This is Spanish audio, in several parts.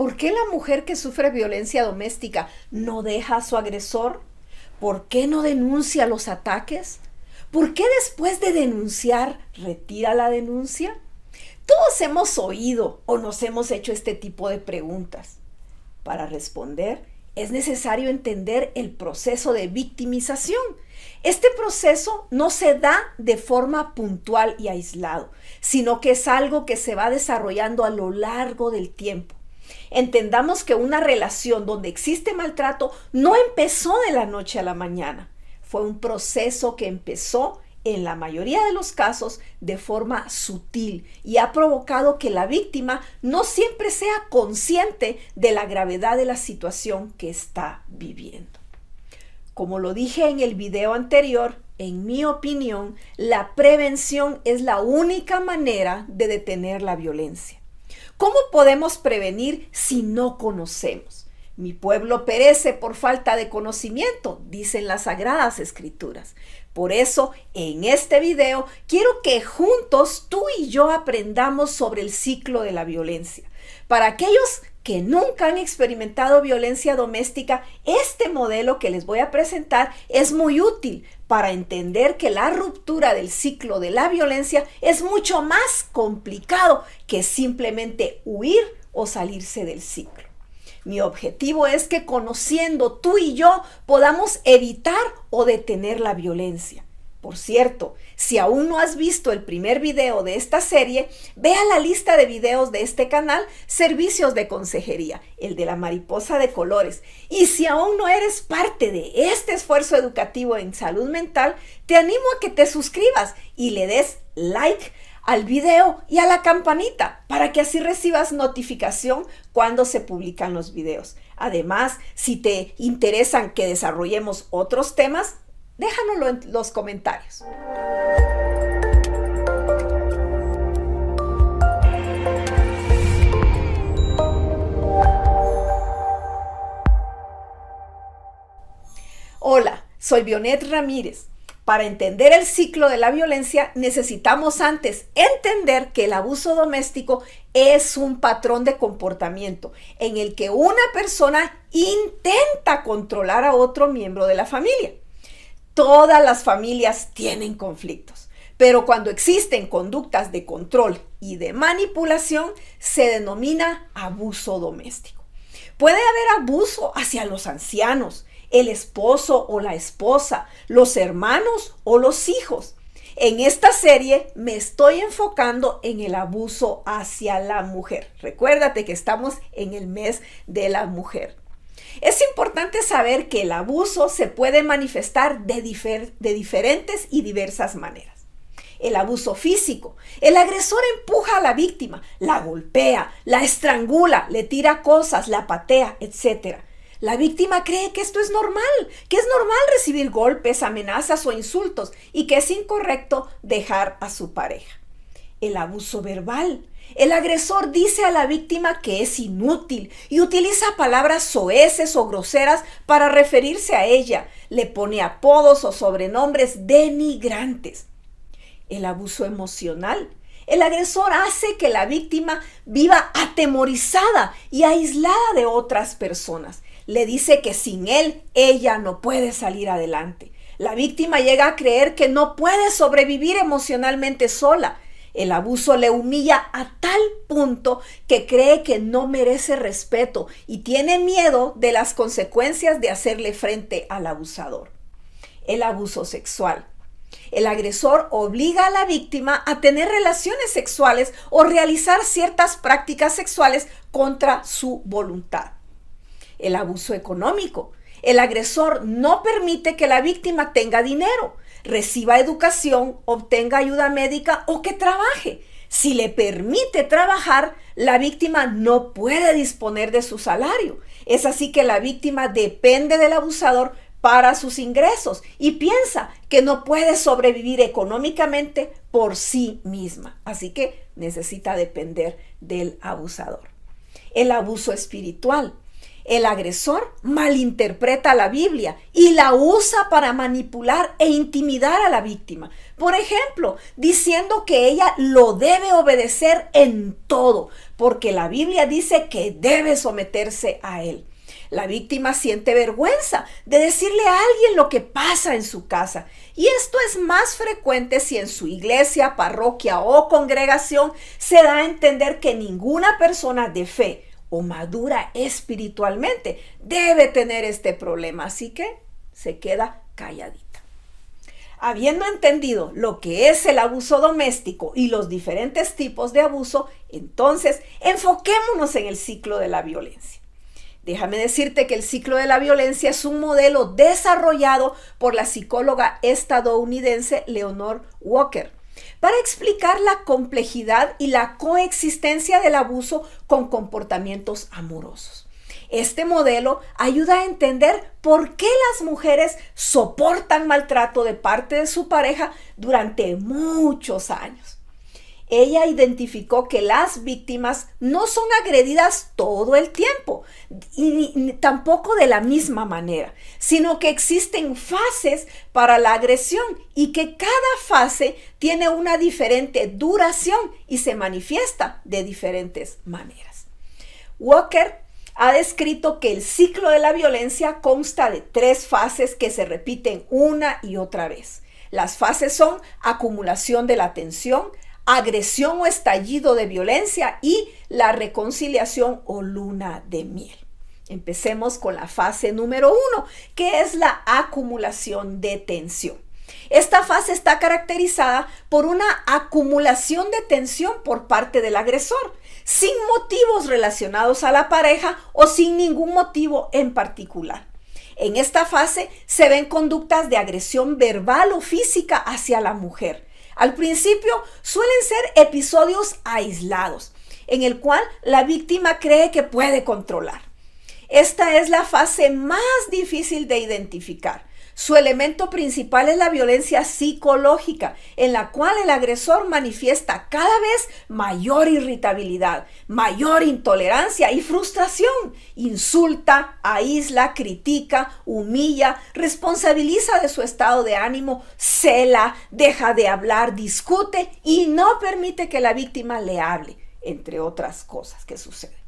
¿Por qué la mujer que sufre violencia doméstica no deja a su agresor? ¿Por qué no denuncia los ataques? ¿Por qué después de denunciar retira la denuncia? Todos hemos oído o nos hemos hecho este tipo de preguntas. Para responder, es necesario entender el proceso de victimización. Este proceso no se da de forma puntual y aislado, sino que es algo que se va desarrollando a lo largo del tiempo. Entendamos que una relación donde existe maltrato no empezó de la noche a la mañana. Fue un proceso que empezó, en la mayoría de los casos, de forma sutil y ha provocado que la víctima no siempre sea consciente de la gravedad de la situación que está viviendo. Como lo dije en el video anterior, en mi opinión, la prevención es la única manera de detener la violencia. ¿Cómo podemos prevenir si no conocemos? Mi pueblo perece por falta de conocimiento, dicen las Sagradas Escrituras. Por eso, en este video, quiero que juntos tú y yo aprendamos sobre el ciclo de la violencia. Para aquellos que nunca han experimentado violencia doméstica, este modelo que les voy a presentar es muy útil para entender que la ruptura del ciclo de la violencia es mucho más complicado que simplemente huir o salirse del ciclo. Mi objetivo es que conociendo tú y yo podamos evitar o detener la violencia. Por cierto, si aún no has visto el primer video de esta serie, ve a la lista de videos de este canal, Servicios de Consejería, el de la mariposa de colores. Y si aún no eres parte de este esfuerzo educativo en salud mental, te animo a que te suscribas y le des like al video y a la campanita para que así recibas notificación cuando se publican los videos. Además, si te interesan que desarrollemos otros temas, déjanoslo en los comentarios. Hola, soy Vionet Ramírez. Para entender el ciclo de la violencia, necesitamos antes entender que el abuso doméstico es un patrón de comportamiento en el que una persona intenta controlar a otro miembro de la familia. Todas las familias tienen conflictos, pero cuando existen conductas de control y de manipulación, se denomina abuso doméstico. Puede haber abuso hacia los ancianos, el esposo o la esposa, los hermanos o los hijos. En esta serie me estoy enfocando en el abuso hacia la mujer. Recuérdate que estamos en el mes de la mujer. Es importante saber que el abuso se puede manifestar de diferentes y diversas maneras. El abuso físico. El agresor empuja a la víctima, la golpea, la estrangula, le tira cosas, la patea, etc. La víctima cree que esto es normal, que es normal recibir golpes, amenazas o insultos y que es incorrecto dejar a su pareja. El abuso verbal. El agresor dice a la víctima que es inútil y utiliza palabras soeces o groseras para referirse a ella. Le pone apodos o sobrenombres denigrantes. El abuso emocional. El agresor hace que la víctima viva atemorizada y aislada de otras personas. Le dice que sin él, ella no puede salir adelante. La víctima llega a creer que no puede sobrevivir emocionalmente sola. El abuso le humilla a tal punto que cree que no merece respeto y tiene miedo de las consecuencias de hacerle frente al abusador. El abuso sexual. El agresor obliga a la víctima a tener relaciones sexuales o realizar ciertas prácticas sexuales contra su voluntad. El abuso económico. El agresor no permite que la víctima tenga dinero, reciba educación, obtenga ayuda médica o que trabaje. Si le permite trabajar, la víctima no puede disponer de su salario. Es así que la víctima depende del abusador para sus ingresos y piensa que no puede sobrevivir económicamente por sí misma. Así que necesita depender del abusador. El abuso espiritual. El agresor malinterpreta la Biblia y la usa para manipular e intimidar a la víctima. Por ejemplo, diciendo que ella lo debe obedecer en todo, porque la Biblia dice que debe someterse a él. La víctima siente vergüenza de decirle a alguien lo que pasa en su casa. Y esto es más frecuente si en su iglesia, parroquia o congregación se da a entender que ninguna persona de fe o madura espiritualmente debe tener este problema. Así que se queda calladita. Habiendo entendido lo que es el abuso doméstico y los diferentes tipos de abuso, entonces enfoquémonos en el ciclo de la violencia. Déjame decirte que el ciclo de la violencia es un modelo desarrollado por la psicóloga estadounidense Leonore Walker para explicar la complejidad y la coexistencia del abuso con comportamientos amorosos. Este modelo ayuda a entender por qué las mujeres soportan maltrato de parte de su pareja durante muchos años. Ella identificó que las víctimas no son agredidas todo el tiempo y tampoco de la misma manera, sino que existen fases para la agresión y que cada fase tiene una diferente duración y se manifiesta de diferentes maneras. Walker ha descrito que el ciclo de la violencia consta de 3 fases que se repiten una y otra vez. Las fases son acumulación de la tensión, agresión o estallido de violencia y la reconciliación o luna de miel. Empecemos con la fase número 1, que es la acumulación de tensión. Esta fase está caracterizada por una acumulación de tensión por parte del agresor, sin motivos relacionados a la pareja o sin ningún motivo en particular. En esta fase se ven conductas de agresión verbal o física hacia la mujer. Al principio suelen ser episodios aislados, en el cual la víctima cree que puede controlar. Esta es la fase más difícil de identificar. Su elemento principal es la violencia psicológica, en la cual el agresor manifiesta cada vez mayor irritabilidad, mayor intolerancia y frustración. Insulta, aísla, critica, humilla, responsabiliza de su estado de ánimo, cela, deja de hablar, discute y no permite que la víctima le hable, entre otras cosas que suceden.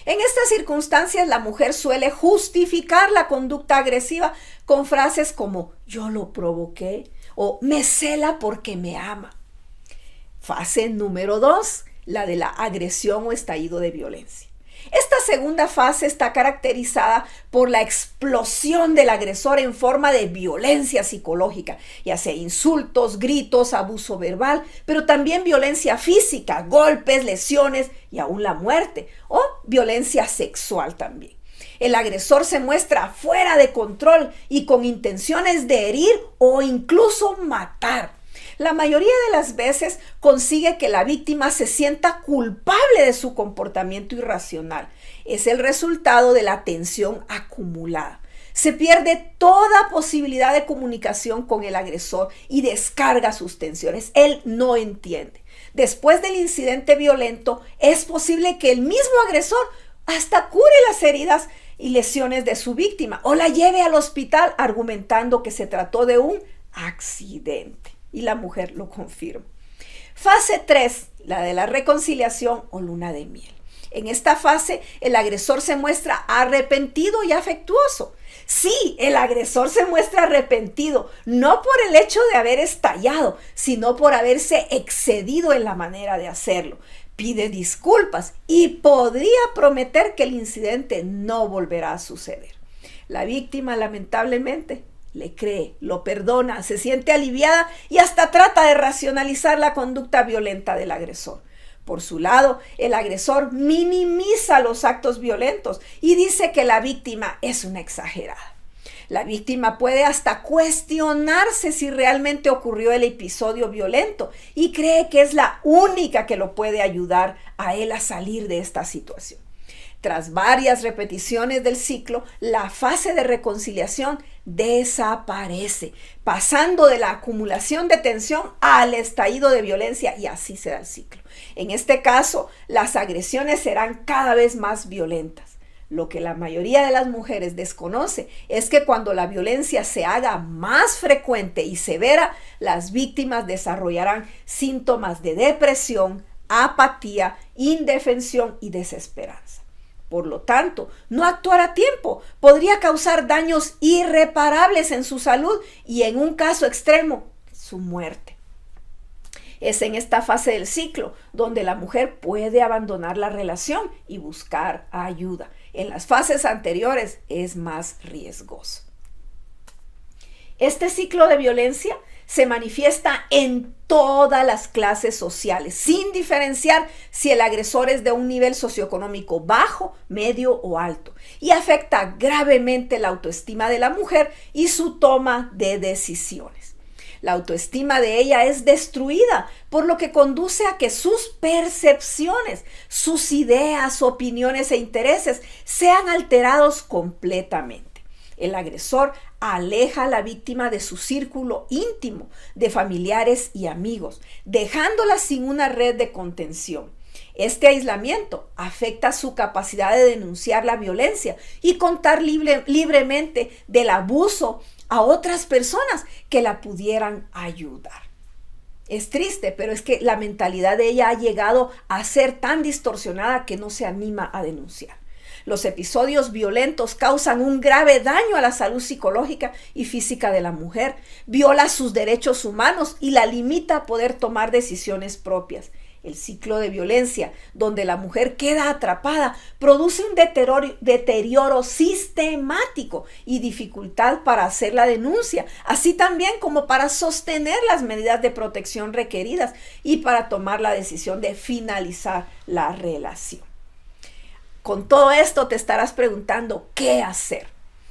En estas circunstancias, la mujer suele justificar la conducta agresiva con frases como "yo lo provoqué" o "me cela porque me ama". Fase número 2, la de la agresión o estallido de violencia. Esta segunda fase está caracterizada por la explosión del agresor en forma de violencia psicológica, ya sea insultos, gritos, abuso verbal, pero también violencia física, golpes, lesiones y aún la muerte, o violencia sexual también. El agresor se muestra fuera de control y con intenciones de herir o incluso matar. La mayoría de las veces consigue que la víctima se sienta culpable de su comportamiento irracional. Es el resultado de la tensión acumulada. Se pierde toda posibilidad de comunicación con el agresor y descarga sus tensiones. Él no entiende. Después del incidente violento, es posible que el mismo agresor hasta cure las heridas y lesiones de su víctima o la lleve al hospital argumentando que se trató de un accidente. Y la mujer lo confirma. Fase 3, la de la reconciliación o luna de miel. En esta fase, el agresor se muestra arrepentido y afectuoso. Sí, el agresor se muestra arrepentido, no por el hecho de haber estallado, sino por haberse excedido en la manera de hacerlo. Pide disculpas y podría prometer que el incidente no volverá a suceder. La víctima, lamentablemente, le cree, lo perdona, se siente aliviada y hasta trata de racionalizar la conducta violenta del agresor. Por su lado, el agresor minimiza los actos violentos y dice que la víctima es una exagerada. La víctima puede hasta cuestionarse si realmente ocurrió el episodio violento y cree que es la única que lo puede ayudar a él a salir de esta situación. Tras varias repeticiones del ciclo, la fase de reconciliación desaparece, pasando de la acumulación de tensión al estallido de violencia y así se da el ciclo. En este caso, las agresiones serán cada vez más violentas. Lo que la mayoría de las mujeres desconoce es que cuando la violencia se haga más frecuente y severa, las víctimas desarrollarán síntomas de depresión, apatía, indefensión y desesperanza. Por lo tanto, no actuar a tiempo podría causar daños irreparables en su salud y, en un caso extremo, su muerte. Es en esta fase del ciclo donde la mujer puede abandonar la relación y buscar ayuda. En las fases anteriores es más riesgoso. Este ciclo de violencia se manifiesta en todas las clases sociales, sin diferenciar si el agresor es de un nivel socioeconómico bajo, medio o alto, y afecta gravemente la autoestima de la mujer y su toma de decisiones. La autoestima de ella es destruida, por lo que conduce a que sus percepciones, sus ideas, opiniones e intereses sean alterados completamente. El agresor aleja a la víctima de su círculo íntimo, de familiares y amigos, dejándola sin una red de contención. Este aislamiento afecta su capacidad de denunciar la violencia y contar libremente del abuso a otras personas que la pudieran ayudar. Es triste, pero es que la mentalidad de ella ha llegado a ser tan distorsionada que no se anima a denunciar. Los episodios violentos causan un grave daño a la salud psicológica y física de la mujer, viola sus derechos humanos y la limita a poder tomar decisiones propias. El ciclo de violencia, donde la mujer queda atrapada, produce un deterioro sistemático y dificultad para hacer la denuncia, así también como para sostener las medidas de protección requeridas y para tomar la decisión de finalizar la relación. Con todo esto te estarás preguntando, ¿qué hacer?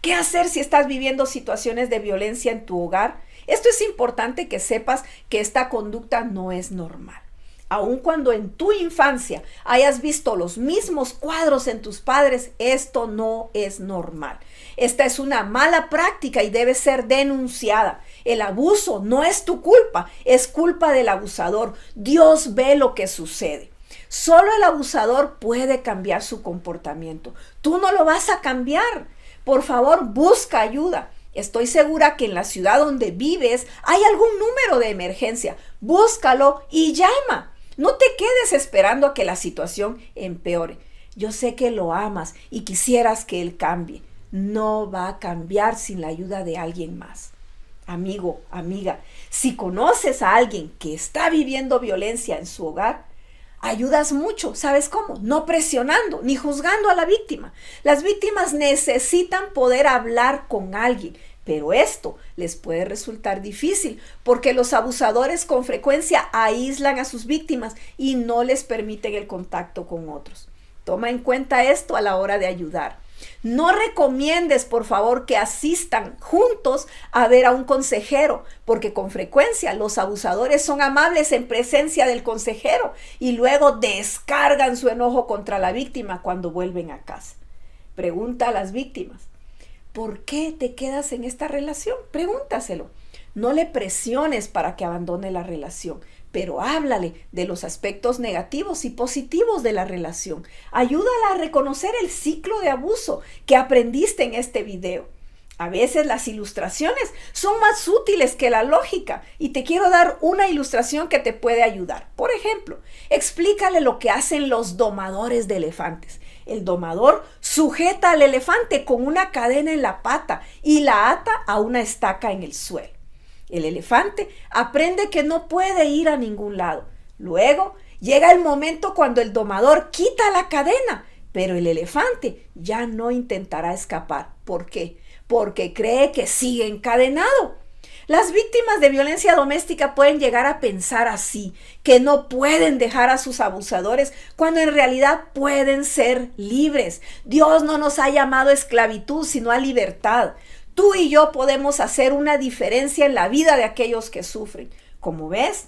¿Qué hacer si estás viviendo situaciones de violencia en tu hogar? Esto es importante que sepas que esta conducta no es normal. Aun cuando en tu infancia hayas visto los mismos cuadros en tus padres, esto no es normal. Esta es una mala práctica y debe ser denunciada. El abuso no es tu culpa, es culpa del abusador. Dios ve lo que sucede. Solo el abusador puede cambiar su comportamiento. Tú no lo vas a cambiar. Por favor, busca ayuda. Estoy segura que en la ciudad donde vives hay algún número de emergencia. Búscalo y llama. No te quedes esperando a que la situación empeore. Yo sé que lo amas y quisieras que él cambie. No va a cambiar sin la ayuda de alguien más. Amigo, amiga, si conoces a alguien que está viviendo violencia en su hogar, ayudas mucho. ¿Sabes cómo? No presionando ni juzgando a la víctima. Las víctimas necesitan poder hablar con alguien. Pero esto les puede resultar difícil porque los abusadores con frecuencia aíslan a sus víctimas y no les permiten el contacto con otros. Toma en cuenta esto a la hora de ayudar. No recomiendes, por favor, que asistan juntos a ver a un consejero, porque con frecuencia los abusadores son amables en presencia del consejero y luego descargan su enojo contra la víctima cuando vuelven a casa. Pregunta a las víctimas: ¿por qué te quedas en esta relación? Pregúntaselo. No le presiones para que abandone la relación, pero háblale de los aspectos negativos y positivos de la relación. Ayúdala a reconocer el ciclo de abuso que aprendiste en este video. A veces las ilustraciones son más útiles que la lógica y te quiero dar una ilustración que te puede ayudar. Por ejemplo, explícale lo que hacen los domadores de elefantes. El domador sujeta al elefante con una cadena en la pata y la ata a una estaca en el suelo. El elefante aprende que no puede ir a ningún lado. Luego llega el momento cuando el domador quita la cadena, pero el elefante ya no intentará escapar. ¿Por qué? Porque cree que sigue encadenado. Las víctimas de violencia doméstica pueden llegar a pensar así, que no pueden dejar a sus abusadores cuando en realidad pueden ser libres. Dios no nos ha llamado a esclavitud, sino a libertad. Tú y yo podemos hacer una diferencia en la vida de aquellos que sufren. Como ves,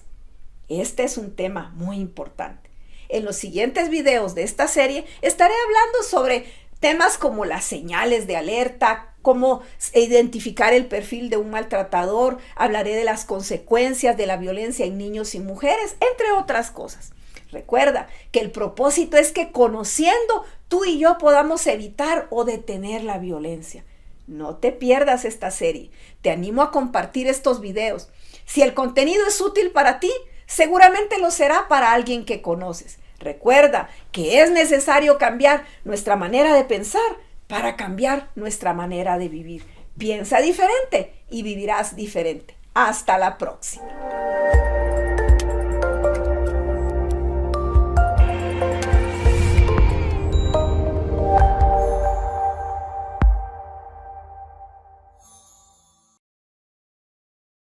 este es un tema muy importante. En los siguientes videos de esta serie estaré hablando sobre temas como las señales de alerta, cómo identificar el perfil de un maltratador, hablaré de las consecuencias de la violencia en niños y mujeres, entre otras cosas. Recuerda que el propósito es que conociendo tú y yo podamos evitar o detener la violencia. No te pierdas esta serie. Te animo a compartir estos videos. Si el contenido es útil para ti, seguramente lo será para alguien que conoces. Recuerda que es necesario cambiar nuestra manera de pensar para cambiar nuestra manera de vivir. Piensa diferente y vivirás diferente. Hasta la próxima.